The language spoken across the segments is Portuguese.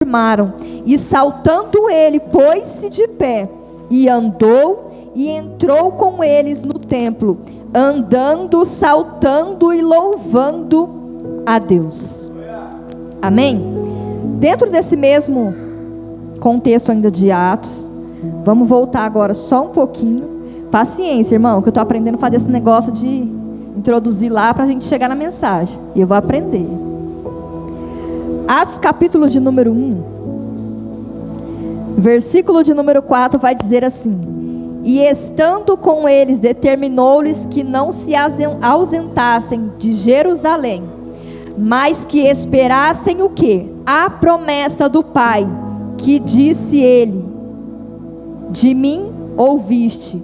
firmaram, e saltando ele, pôs-se de pé, e andou, e entrou com eles no templo, andando, saltando e louvando a Deus. Amém? Dentro desse mesmo contexto ainda de Atos, vamos voltar agora só um pouquinho. Paciência, irmão, que eu estou aprendendo a fazer esse negócio de introduzir lá para a gente chegar na mensagem. E eu vou aprender. Atos capítulo de número 1, versículo de número 4 vai dizer assim: e estando com eles, determinou-lhes que não se ausentassem de Jerusalém, mas que esperassem o quê? A promessa do Pai, que disse ele: de mim ouviste,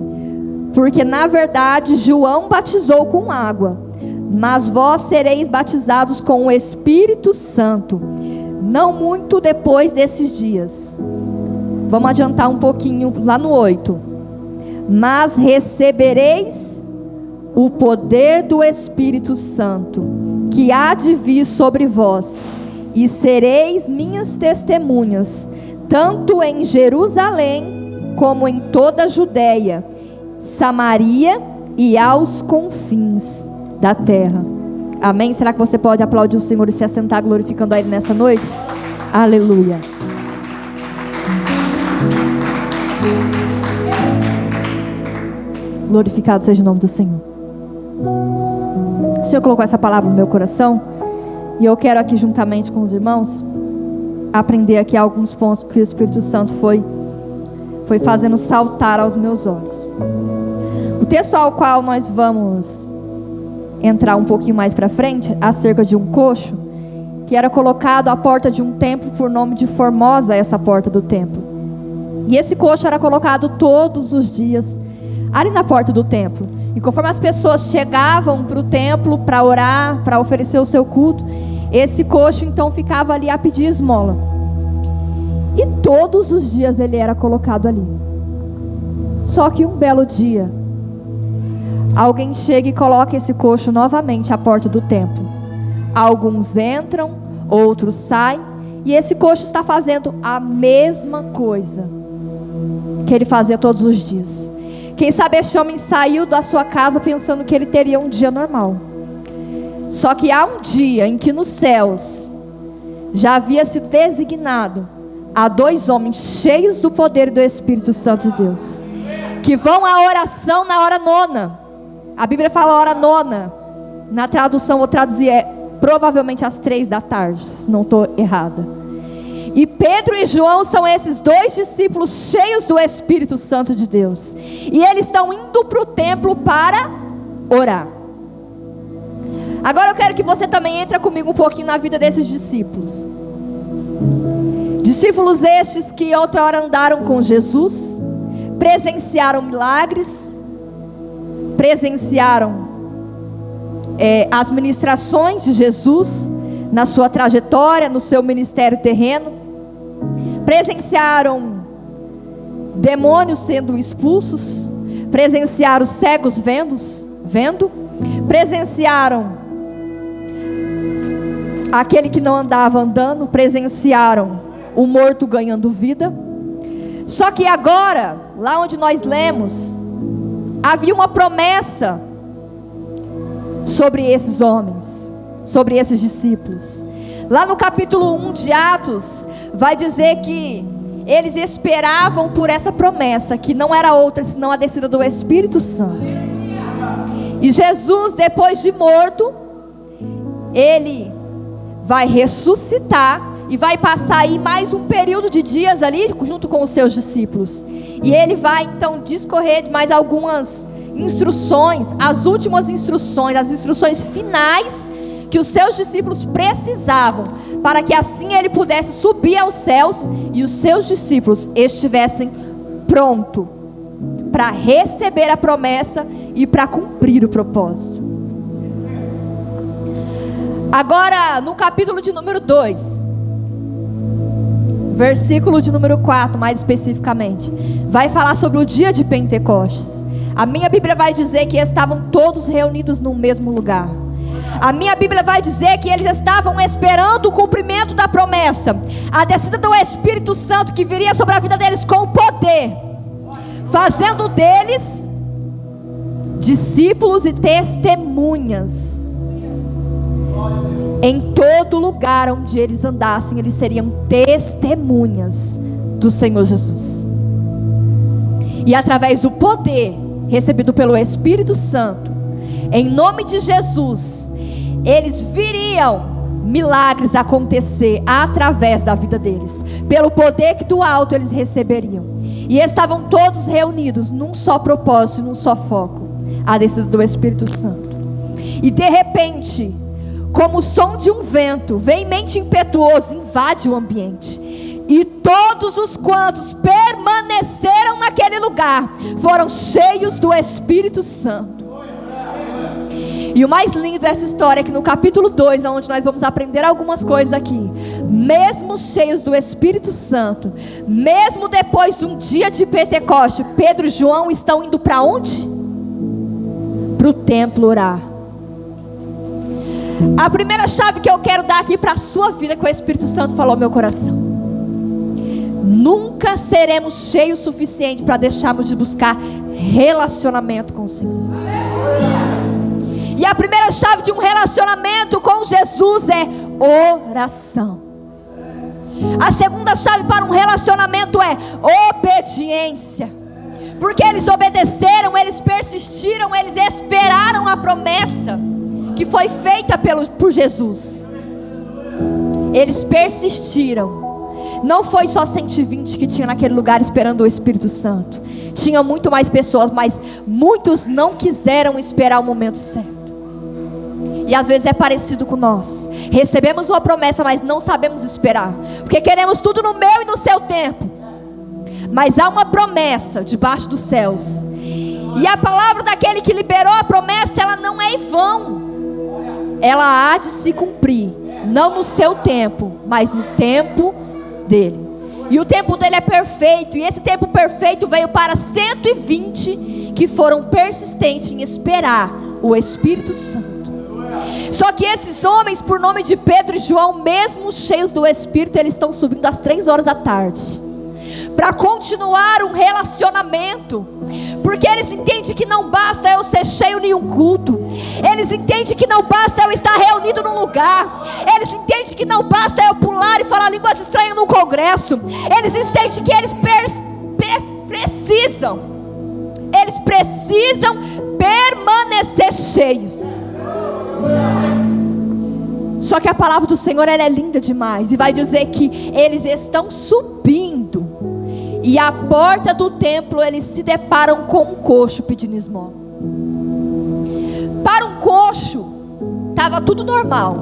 porque na verdade João batizou com água, mas vós sereis batizados com o Espírito Santo, não muito depois desses dias. Vamos adiantar um pouquinho lá no 8. Mas recebereis o poder do Espírito Santo, que há de vir sobre vós, e sereis minhas testemunhas, tanto em Jerusalém, como em toda a Judéia, Samaria e aos confins da terra. Amém? Será que você pode aplaudir o Senhor e se assentar glorificando a Ele nessa noite? Aleluia. Glorificado seja o nome do Senhor. O Senhor colocou essa palavra no meu coração, e eu quero aqui juntamente com os irmãos aprender aqui alguns pontos que o Espírito Santo foi fazendo saltar aos meus olhos. O texto ao qual nós vamos entrar um pouquinho mais para frente, acerca de um coxo que era colocado à porta de um templo, por nome de Formosa, essa porta do templo. E esse coxo era colocado todos os dias ali na porta do templo. E conforme as pessoas chegavam para o templo para orar, para oferecer o seu culto, esse coxo então ficava ali a pedir esmola. E todos os dias ele era colocado ali. Só que um belo dia, alguém chega e coloca esse coxo novamente à porta do templo. Alguns entram, outros saem, e esse coxo está fazendo a mesma coisa que ele fazia todos os dias. Quem sabe esse homem saiu da sua casa pensando que ele teria um dia normal. Só que há um dia em que nos céus já havia sido designado a 2 homens cheios do poder e do Espírito Santo de Deus, que vão à oração na hora 9. A Bíblia fala hora 9. Na tradução vou traduzir, provavelmente às 3 da tarde, se não estou errada. E Pedro e João são esses 2 discípulos cheios do Espírito Santo de Deus, e eles estão indo para o templo para orar. Agora eu quero que você também entre comigo um pouquinho na vida desses discípulos. Discípulos estes que outra hora andaram com Jesus, presenciaram milagres, presenciaram as ministrações de Jesus na sua trajetória, no seu ministério terreno, presenciaram demônios sendo expulsos, presenciaram cegos vendo, presenciaram aquele que não andava andando, presenciaram o morto ganhando vida. Só que agora, lá onde nós lemos, havia uma promessa sobre esses homens, sobre esses discípulos. Lá no capítulo 1 de Atos, vai dizer que eles esperavam por essa promessa, que não era outra senão a descida do Espírito Santo. E Jesus, depois de morto, ele vai ressuscitar e vai passar aí mais um período de dias ali junto com os seus discípulos. E ele vai então discorrer de mais algumas instruções, as últimas instruções, as instruções finais que os seus discípulos precisavam, para que assim ele pudesse subir aos céus e os seus discípulos estivessem prontos para receber a promessa e para cumprir o propósito. Agora, no capítulo de número 2, versículo de número 4, mais especificamente, vai falar sobre o dia de Pentecostes. A minha Bíblia vai dizer que estavam todos reunidos no mesmo lugar. A minha Bíblia vai dizer que eles estavam esperando o cumprimento da promessa, a descida do Espírito Santo que viria sobre a vida deles com poder, fazendo deles discípulos e testemunhas. Em todo lugar onde eles andassem, eles seriam testemunhas do Senhor Jesus. E através do poder recebido pelo Espírito Santo, em nome de Jesus, eles viriam milagres acontecer através da vida deles, pelo poder que do alto eles receberiam. E estavam todos reunidos num só propósito, num só foco: a descida do Espírito Santo. E de repente, como o som de um vento veemente impetuoso, invade o ambiente, e todos os quantos permaneceram naquele lugar foram cheios do Espírito Santo. E o mais lindo dessa história é que no capítulo 2, onde nós vamos aprender algumas coisas aqui, mesmo cheios do Espírito Santo, mesmo depois de um dia de Pentecoste, Pedro e João estão indo para onde? Para o templo orar. A primeira chave que eu quero dar aqui para a sua vida, que o Espírito Santo falou ao meu coração: nunca seremos cheios o suficiente para deixarmos de buscar relacionamento com o Senhor. E a primeira chave de um relacionamento com Jesus é oração. A segunda chave para um relacionamento é obediência. Porque eles obedeceram, eles persistiram, eles esperaram a promessa que foi feita por Jesus. Eles persistiram. Não foi só 120 que tinha naquele lugar esperando o Espírito Santo. Tinha muito mais pessoas, mas muitos não quiseram esperar o momento certo. E às vezes é parecido com nós. Recebemos uma promessa, mas não sabemos esperar, porque queremos tudo no meu e no seu tempo. Mas há uma promessa debaixo dos céus, e a palavra daquele que liberou a promessa, ela não é em vão. Ela há de se cumprir, não no seu tempo, mas no tempo dele. E o tempo dele é perfeito. E esse tempo perfeito veio para 120 que foram persistentes em esperar o Espírito Santo. Só que esses homens, por nome de Pedro e João, mesmo cheios do Espírito, eles estão subindo às 3 horas da tarde para continuar um relacionamento, porque eles entendem que não basta eu ser cheio em um culto, eles entendem que não basta eu estar reunido num lugar, eles entendem que não basta eu pular e falar línguas estranhas num congresso, eles entendem que eles precisam permanecer cheios. Só que a palavra do Senhor, ela é linda demais, e vai dizer que eles estão subindo, e à porta do templo eles se deparam com um coxo pedindo esmola. Para um coxo estava tudo normal,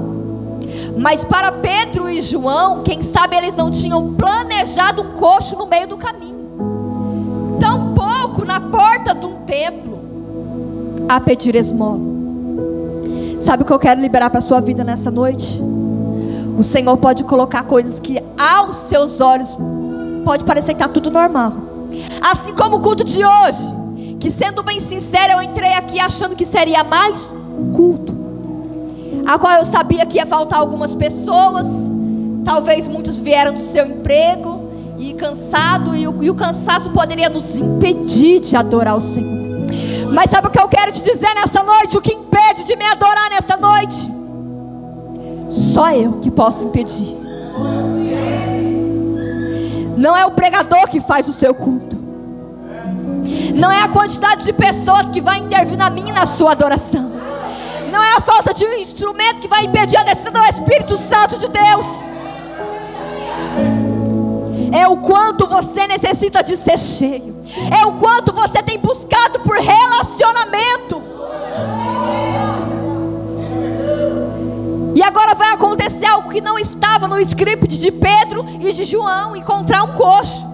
mas para Pedro e João, quem sabe eles não tinham planejado um coxo no meio do caminho, tampouco na porta de um templo a pedir esmola. Sabe o que eu quero liberar para a sua vida nessa noite? O Senhor pode colocar coisas que aos seus olhos pode parecer que está tudo normal. Assim como o culto de hoje, que, sendo bem sincero, eu entrei aqui achando que seria mais um culto, a qual eu sabia que ia faltar algumas pessoas. Talvez muitos vieram do seu emprego e cansado, e o cansaço poderia nos impedir de adorar o Senhor. Mas sabe o que eu quero te dizer nessa noite? O que impede de me adorar nessa noite? Só eu que posso impedir. Não é o pregador que faz o seu culto, não é a quantidade de pessoas que vai intervir na minha e na sua adoração, não é a falta de um instrumento que vai impedir a descida do Espírito Santo de Deus. É o quanto você necessita de ser cheio, é o quanto você tem buscado por relacionamento. E agora vai acontecer algo que não estava no script de Pedro e de João: encontrar um coxo.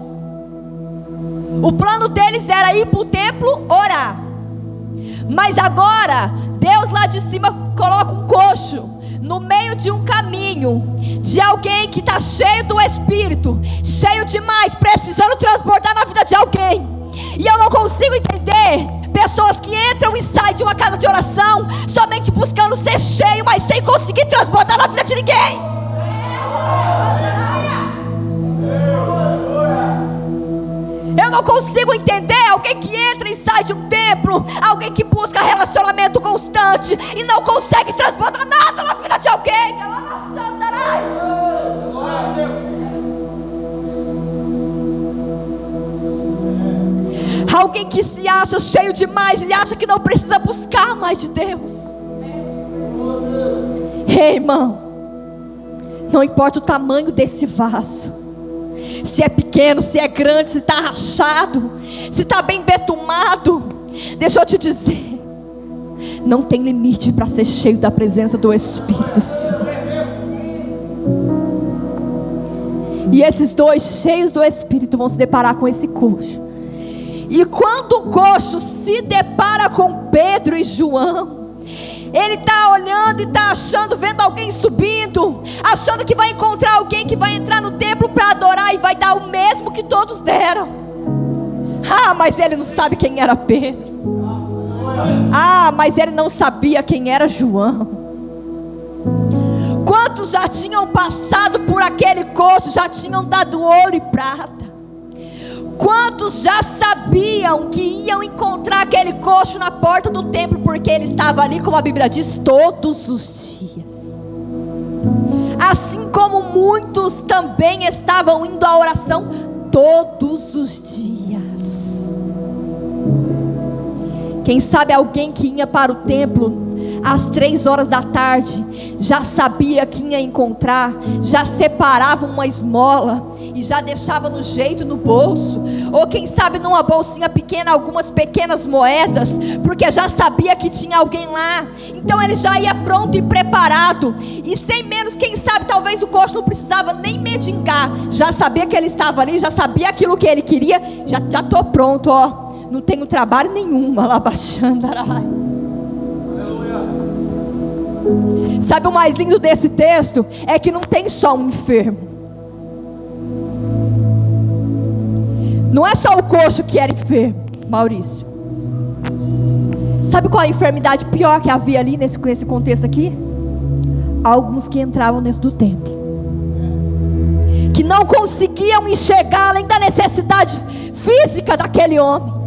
O plano deles era ir para o templo orar, mas agora Deus lá de cima coloca um coxo no meio de um caminho, de alguém que está cheio do Espírito, cheio demais, precisando transbordar na vida de alguém. E eu não consigo entender pessoas que entram e saem de uma casa de oração somente buscando ser cheio, mas sem conseguir transbordar na vida de ninguém. Eu não consigo entender alguém que entra e sai de um templo, alguém que busca relacionamento constante e não consegue transbordar nada na vida de alguém. Alguém que se acha cheio demais e acha que não precisa buscar mais de Deus. Ei, irmão, não importa o tamanho desse vaso, se é pequeno, se é grande, se está rachado, se está bem betumado, deixa eu te dizer, não tem limite para ser cheio da presença do Espírito Santo. E esses dois cheios do Espírito vão se deparar com esse coxo. E quando o coxo se depara com Pedro e João, ele está olhando e está achando, vendo alguém subindo, achando que vai encontrar alguém que vai entrar no templo para adorar e vai dar o mesmo que todos deram. Mas ele não sabe quem era Pedro. Mas ele não sabia quem era João. Quantos já tinham passado por aquele coxo, já tinham dado ouro e prata? Quantos já sabiam que iam encontrar aquele coxo na porta do templo, porque ele estava ali, como a Bíblia diz, todos os dias. Assim como muitos também estavam indo à oração todos os dias. Quem sabe alguém que ia para o templo às 3 horas da tarde, já sabia que ia encontrar, já separava uma esmola e já deixava no jeito no bolso, ou quem sabe numa bolsinha pequena, algumas pequenas moedas, porque já sabia que tinha alguém lá, então ele já ia pronto e preparado, e sem menos, quem sabe talvez o coxo não precisava nem mendigar, já sabia que ele estava ali, já sabia aquilo que ele queria, já estou pronto, não tenho trabalho nenhum, alabaxandarai. Sabe o mais lindo desse texto? É que não tem só um enfermo. Não é só o coxo que era enfermo, Maurício. Sabe qual a enfermidade pior que havia ali nesse contexto aqui? Alguns que entravam dentro do templo, que não conseguiam enxergar além da necessidade física daquele homem.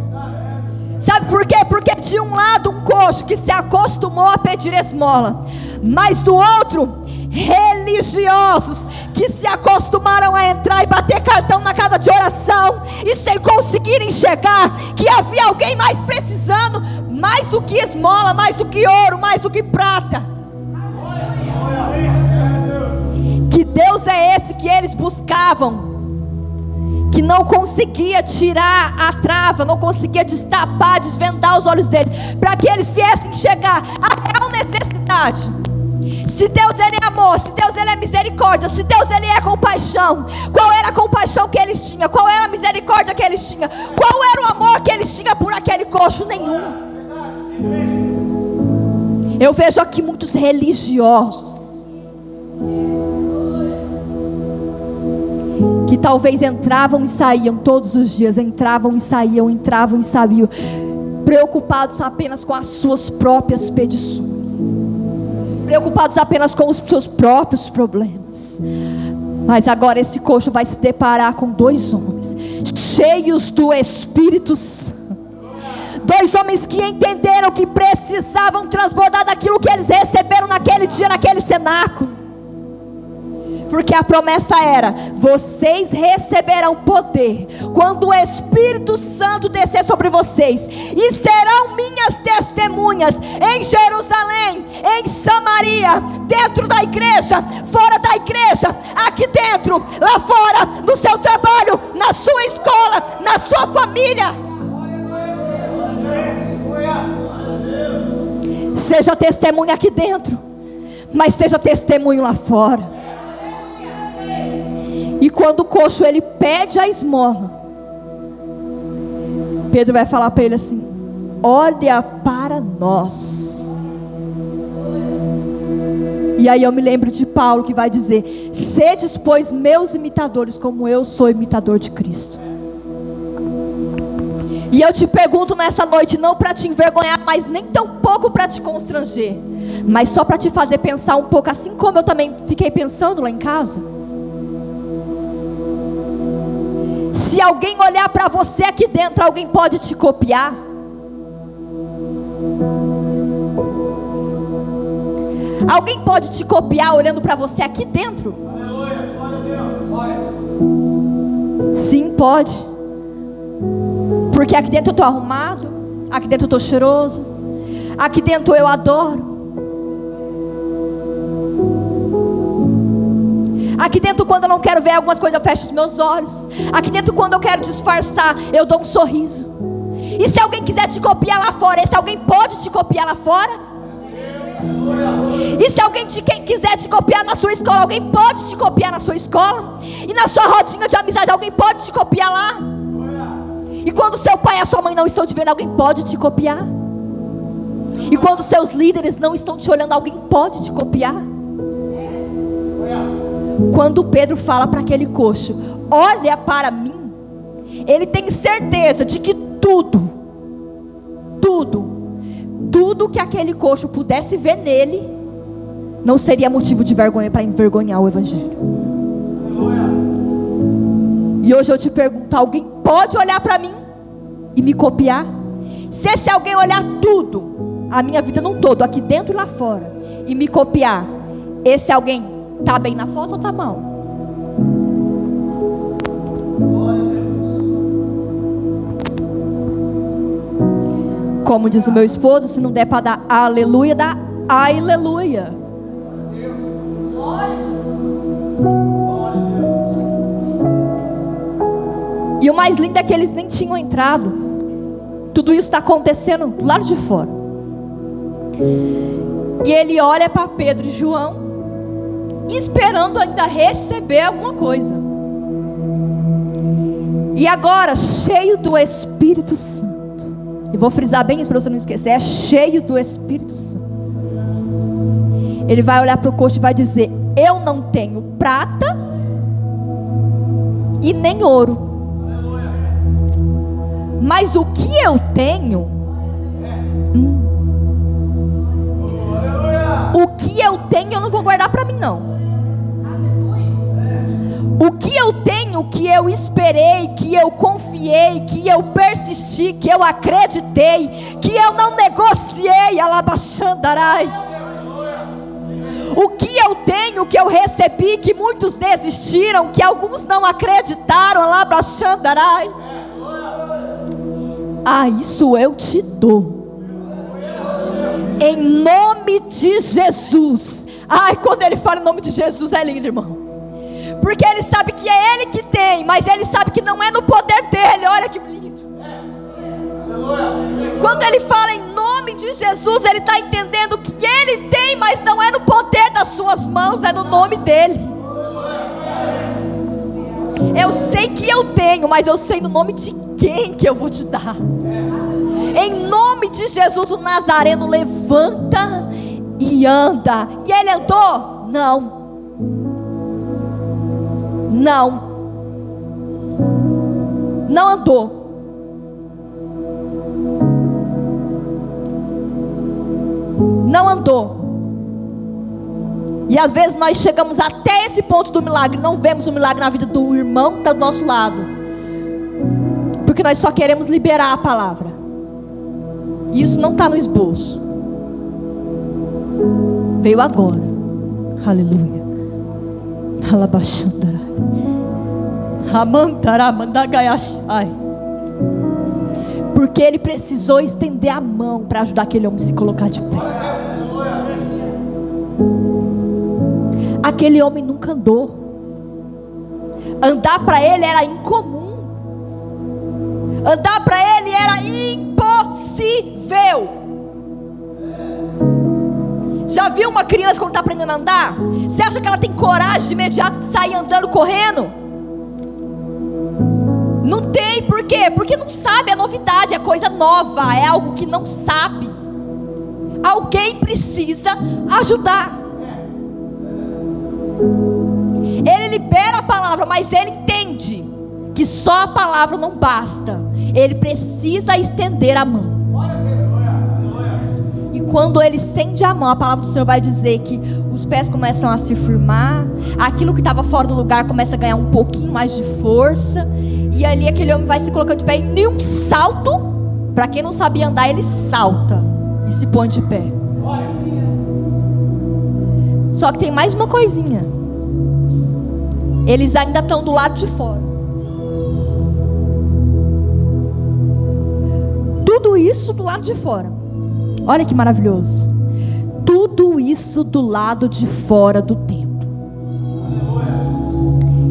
Sabe por quê? Porque de um lado um coxo que se acostumou a pedir esmola, mas do outro religiosos que se acostumaram a entrar e bater cartão na casa de oração e sem conseguir enxergar que havia alguém mais precisando, mais do que esmola, mais do que ouro, mais do que prata. Que Deus é esse que eles buscavam, que não conseguia tirar a trava, não conseguia destapar, desvendar os olhos deles, para que eles viessem enxergar a real necessidade. Se Deus ele é amor, se Deus ele é misericórdia, se Deus ele é compaixão, qual era a compaixão que eles tinham? Qual era a misericórdia que eles tinham? Qual era o amor que eles tinham por aquele coxo? Nenhum. Eu vejo aqui muitos religiosos que talvez entravam e saíam todos os dias, entravam e saíam, preocupados apenas com as suas próprias petições, preocupados apenas com os seus próprios problemas. Mas agora esse coxo vai se deparar com 2 homens cheios do Espírito Santo, 2 homens que entenderam que precisavam transbordar daquilo que eles receberam naquele dia, naquele cenáculo. Porque a promessa era: vocês receberão poder quando o Espírito Santo descer sobre vocês, e serão minhas testemunhas em Jerusalém, em Samaria, dentro da igreja, fora da igreja, aqui dentro, lá fora, no seu trabalho, na sua escola, na sua família. Seja testemunha aqui dentro, mas seja testemunho lá fora. E quando o coxo ele pede a esmola, Pedro vai falar para ele assim: olha para nós. E aí eu me lembro de Paulo que vai dizer: sedes pois meus imitadores, como eu sou imitador de Cristo. E eu te pergunto nessa noite, não para te envergonhar, mas nem tão pouco para te constranger, mas só para te fazer pensar um pouco, assim como eu também fiquei pensando lá em casa. Se alguém olhar para você aqui dentro, alguém pode te copiar? Alguém pode te copiar olhando para você aqui dentro? Aleluia, glória a Deus. Sim, pode. Porque aqui dentro eu estou arrumado, aqui dentro eu estou cheiroso, aqui dentro eu adoro, aqui dentro quando eu não quero ver algumas coisas eu fecho os meus olhos, aqui dentro quando eu quero disfarçar eu dou um sorriso. E se alguém quiser te copiar lá fora, esse alguém pode te copiar lá fora? E se alguém quiser te copiar na sua escola, alguém pode te copiar na sua escola? E na sua rodinha de amizade, alguém pode te copiar lá? E quando seu pai e a sua mãe não estão te vendo, alguém pode te copiar? E quando seus líderes não estão te olhando, alguém pode te copiar? Quando Pedro fala para aquele coxo, olha para mim, ele tem certeza de que tudo que aquele coxo pudesse ver nele, não seria motivo de vergonha para envergonhar o evangelho. E hoje eu te pergunto, alguém pode olhar para mim e me copiar? Se esse alguém olhar tudo, a minha vida não todo, aqui dentro e lá fora, e me copiar, esse alguém está bem na foto ou está mal? Como diz o meu esposo, se não der para dar aleluia, dá aleluia. E o mais lindo é que eles nem tinham entrado. Tudo isso está acontecendo do lado de fora. E ele olha para Pedro e João, esperando ainda receber alguma coisa. E agora, cheio do Espírito Santo. E vou frisar bem isso para você não esquecer. É cheio do Espírito Santo. Ele vai olhar para o coxo e vai dizer: eu não tenho prata e nem ouro, mas o que eu tenho, o que eu tenho eu não vou guardar para mim não. O que eu tenho, que eu esperei, que eu confiei, que eu persisti, que eu acreditei, que eu não negociei, alabaxandarai. O que eu tenho, que eu recebi, que muitos desistiram, que alguns não acreditaram, alabaxandarai. Isso eu te dou. Em nome de Jesus. Quando ele fala em nome de Jesus é lindo, irmão. Porque ele sabe que é ele que tem, mas ele sabe que não é no poder dele. Olha que lindo. Quando ele fala em nome de Jesus, ele está entendendo que ele tem, mas não é no poder das suas mãos, é no nome dele. Eu sei que eu tenho, mas eu sei no nome de quem que eu vou te dar. Em nome de Jesus, o Nazareno levanta e anda. E ele andou? Não. Não andou. Não andou. E às vezes nós chegamos até esse ponto do milagre, não vemos o milagre na vida do irmão que está do nosso lado, porque nós só queremos liberar a palavra. E isso não está no esboço. Veio agora. Aleluia. Alabaxandarai. Porque ele precisou estender a mão para ajudar aquele homem a se colocar de pé. Aquele homem nunca andou. Andar para ele era incomum. Andar para ele era impossível. Já viu uma criança quando está aprendendo a andar? Você acha que ela tem coragem de imediato de sair andando, correndo? Não tem, por quê? Porque não sabe, é novidade, é coisa nova, é algo que não sabe. Alguém precisa ajudar. Ele libera a palavra, mas ele entende que só a palavra não basta. ele precisa estender a mão. E quando ele estende a mão, a palavra do Senhor vai dizer que os pés começam a se firmar, aquilo que estava fora do lugar começa a ganhar um pouquinho mais de força, e ali aquele homem vai se colocando de pé, e em um salto, para quem não sabia andar, ele salta e se põe de pé. Só que tem mais uma coisinha, eles ainda estão do lado de fora. Tudo isso do lado de fora. Olha que maravilhoso. Tudo isso do lado de fora do templo.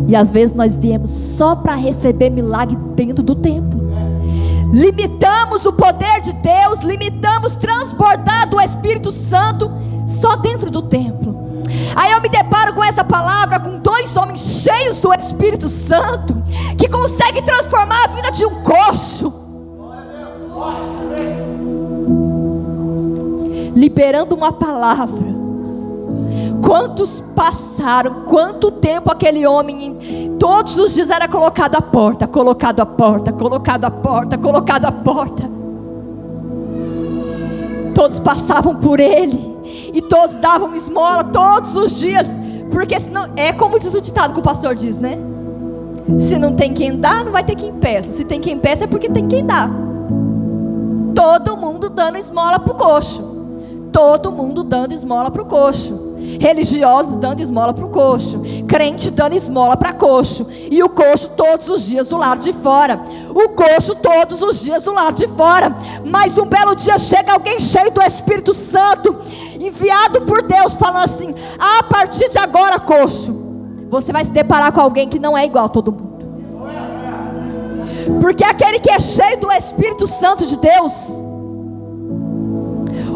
E às vezes nós viemos só para receber milagre dentro do templo. Limitamos o poder de Deus, limitamos transbordar do Espírito Santo só dentro do templo. Aí eu me deparo com essa palavra, com 2 homens cheios do Espírito Santo, que conseguem transformar a vida de um coxo, liberando uma palavra. Quantos passaram, quanto tempo aquele homem, todos os dias era colocado à porta, colocado à porta, colocado à porta, colocado à porta. Todos passavam por ele, e todos davam esmola todos os dias, porque senão, é como diz o ditado que o pastor diz, né? Se não tem quem dá, não vai ter quem peça. Se tem quem peça, é porque tem quem dá. Todo mundo dando esmola para o coxo, todo mundo dando esmola para o coxo, religiosos dando esmola para o coxo, crente dando esmola para coxo, e o coxo todos os dias do lado de fora, o coxo todos os dias do lado de fora. Mas um belo dia chega alguém cheio do Espírito Santo, enviado por Deus, falando assim: a partir de agora, coxo, você vai se deparar com alguém que não é igual a todo mundo. Porque aquele que é cheio do Espírito Santo de Deus,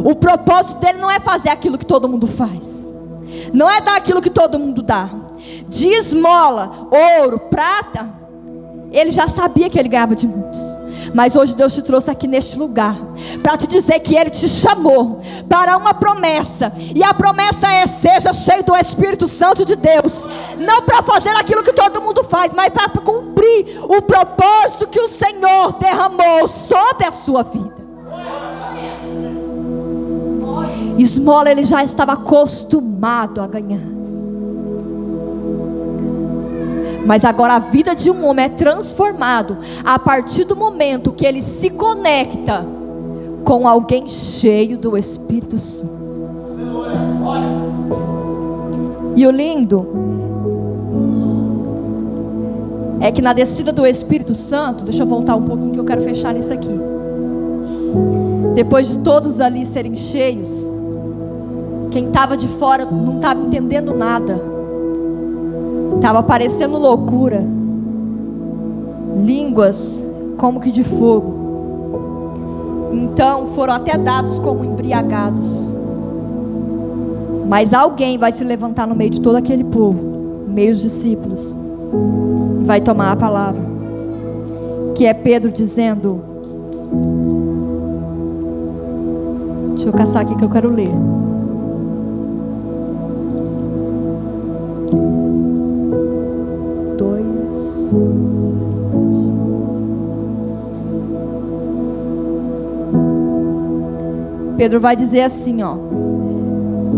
o propósito dele não é fazer aquilo que todo mundo faz, não é dar aquilo que todo mundo dá. De esmola, ouro, prata, ele já sabia que ele ganhava de muitos. Mas hoje Deus te trouxe aqui neste lugar para te dizer que Ele te chamou para uma promessa. E a promessa é: seja cheio do Espírito Santo de Deus. Não para fazer aquilo que todo mundo faz, mas para cumprir o propósito que o Senhor derramou sobre a sua vida. Esmola ele já estava acostumado a ganhar. Mas agora a vida de um homem é transformado a partir do momento que ele se conecta com alguém cheio do Espírito Santo. E o lindo é que na descida do Espírito Santo, deixa eu voltar um pouquinho que eu quero fechar nisso aqui. Depois de todos ali serem cheios, quem estava de fora não estava entendendo nada. Estava parecendo loucura. Línguas como que de fogo. Então foram até dados como embriagados. Mas alguém vai se levantar no meio de todo aquele povo, no meio dos discípulos, e vai tomar a palavra, que é Pedro dizendo, deixa eu caçar aqui que eu quero ler. Pedro vai dizer assim, ó,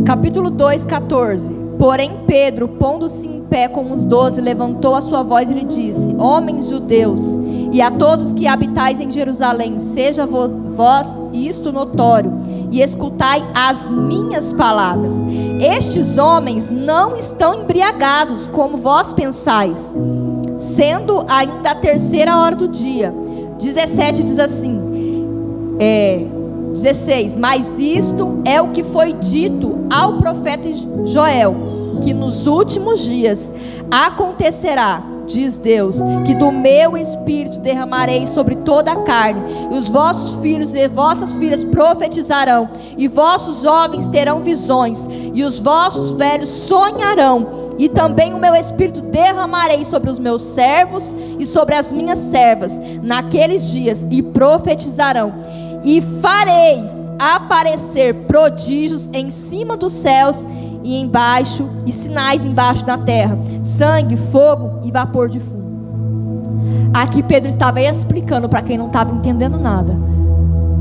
capítulo 2, 14. Porém Pedro, pondo-se em pé com os 12, levantou a sua voz e lhe disse: homens judeus, e a todos que habitais em Jerusalém, seja vós isto notório, e escutai as minhas palavras. Estes homens não estão embriagados, como vós pensais, sendo ainda a 3ª hora do dia. 17 diz assim, 16, mas isto é o que foi dito ao profeta Joel, que nos últimos dias acontecerá, diz Deus, que do meu espírito derramarei sobre toda a carne, e os vossos filhos e vossas filhas profetizarão, e vossos jovens terão visões, e os vossos velhos sonharão. E também o meu espírito derramarei sobre os meus servos e sobre as minhas servas naqueles dias, e profetizarão. E farei aparecer prodígios em cima dos céus e embaixo, e sinais embaixo da terra: sangue, fogo e vapor de fumo. Aqui Pedro estava explicando para quem não estava entendendo nada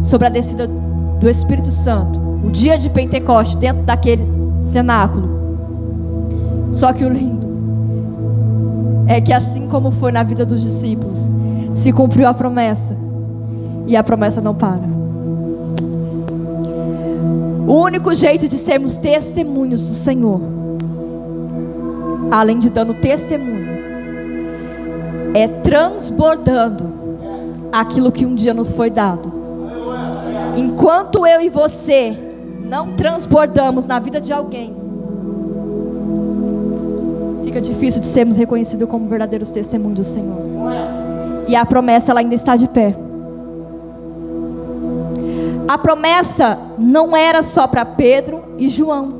sobre a descida do Espírito Santo, o dia de Pentecoste, dentro daquele cenáculo. Só que o lindo é que, assim como foi na vida dos discípulos, se cumpriu a promessa, e a promessa não para. O único jeito de sermos testemunhos do Senhor, além de dando testemunho, é transbordando aquilo que um dia nos foi dado. Enquanto eu e você não transbordamos na vida de alguém, fica difícil de sermos reconhecidos como verdadeiros testemunhos do Senhor. E a promessa, ela ainda está de pé. A promessa não era só para Pedro e João.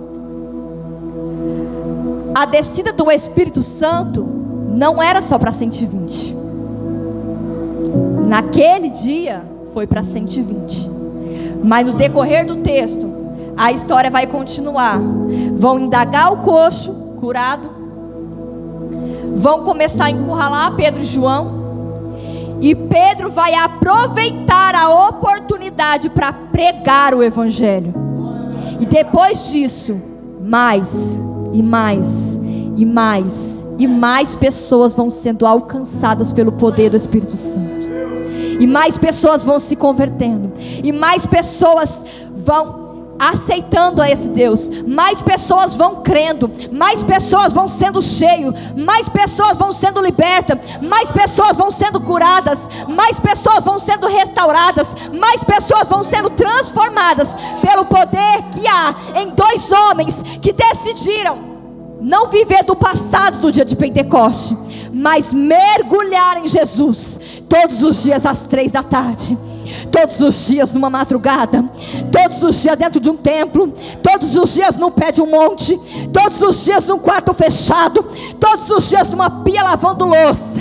A descida do Espírito Santo não era só para 120. Naquele dia foi para 120. Mas no decorrer do texto, a história vai continuar. Vão indagar o coxo curado, vão começar a encurralar Pedro e João, e Pedro vai aproveitar a oportunidade para pregar o Evangelho. E depois disso, mais e mais e mais e mais pessoas vão sendo alcançadas pelo poder do Espírito Santo. E mais pessoas vão se convertendo, e mais pessoas vão aceitando a esse Deus, mais pessoas vão crendo, mais pessoas vão sendo cheios, mais pessoas vão sendo libertas, mais pessoas vão sendo curadas, mais pessoas vão sendo restauradas, mais pessoas vão sendo transformadas pelo poder que há em dois homens que decidiram não viver do passado do dia de Pentecoste, mas mergulhar em Jesus todos os dias às 3 da tarde, todos os dias numa madrugada, todos os dias dentro de um templo, todos os dias no pé de um monte, todos os dias num quarto fechado, todos os dias numa pia lavando louça.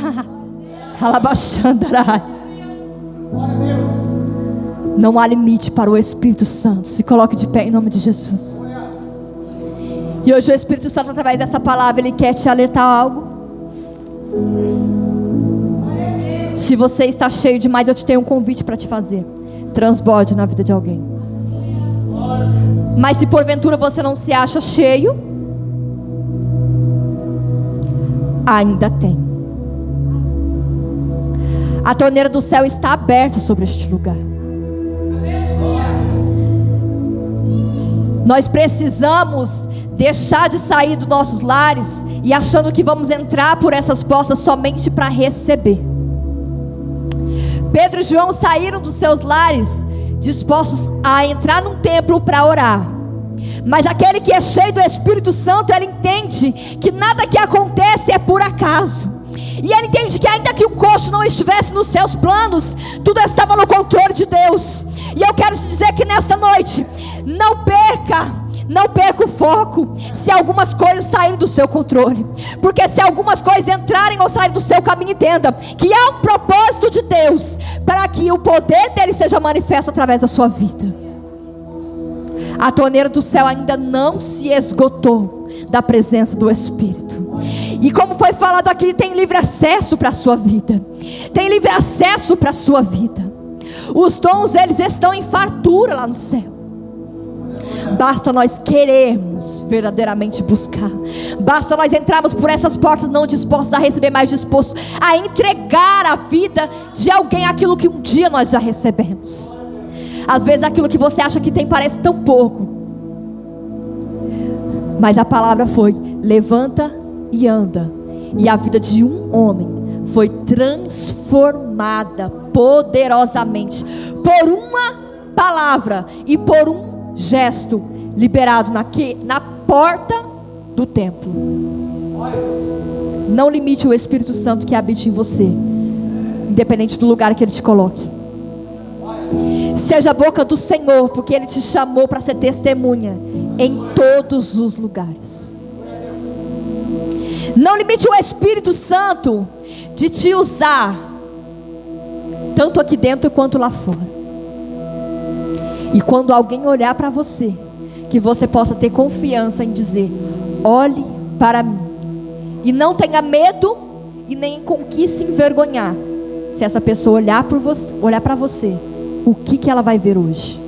Não há limite para o Espírito Santo. Se coloque de pé em nome de Jesus. E hoje o Espírito Santo, através dessa palavra, ele quer te alertar a algo. Se você está cheio demais, eu te tenho um convite para te fazer. Transborde na vida de alguém. Mas se porventura você não se acha cheio, ainda tem. A torneira do céu está aberta sobre este lugar. Nós precisamos deixar de sair dos nossos lares e achando que vamos entrar por essas portas somente para receber. Pedro e João saíram dos seus lares dispostos a entrar num templo para orar. Mas aquele que é cheio do Espírito Santo, ele entende que nada que acontece é por acaso. E ele entende que ainda que o coxo não estivesse nos seus planos, tudo estava no controle de Deus. E eu quero te dizer que nessa noite, não perca o foco se algumas coisas saírem do seu controle. Porque se algumas coisas entrarem ou saírem do seu caminho, entenda que há um propósito de Deus para que o poder dele seja manifesto através da sua vida. A torneira do céu ainda não se esgotou da presença do Espírito. E como foi falado aqui, tem livre acesso para a sua vida. Tem livre acesso para a sua vida. Os dons, eles estão em fartura lá no céu. Basta nós querermos verdadeiramente buscar. Basta nós entrarmos por essas portas não dispostos a receber, mas dispostos a entregar a vida de alguém aquilo que um dia nós já recebemos. Às vezes aquilo que você acha que tem parece tão pouco, mas a palavra foi: levanta e anda. E a vida de um homem foi transformada poderosamente por uma palavra e por um gesto liberado na porta do templo. Não limite o Espírito Santo que habita em você, independente do lugar que ele te coloque. Seja a boca do Senhor, porque ele te chamou para ser testemunha em todos os lugares. Não limite o Espírito Santo de te usar, tanto aqui dentro quanto lá fora. E quando alguém olhar para você, que você possa ter confiança em dizer: olhe para mim. E não tenha medo e nem com que se envergonhar Se essa pessoa olhar para você, o que ela vai ver hoje?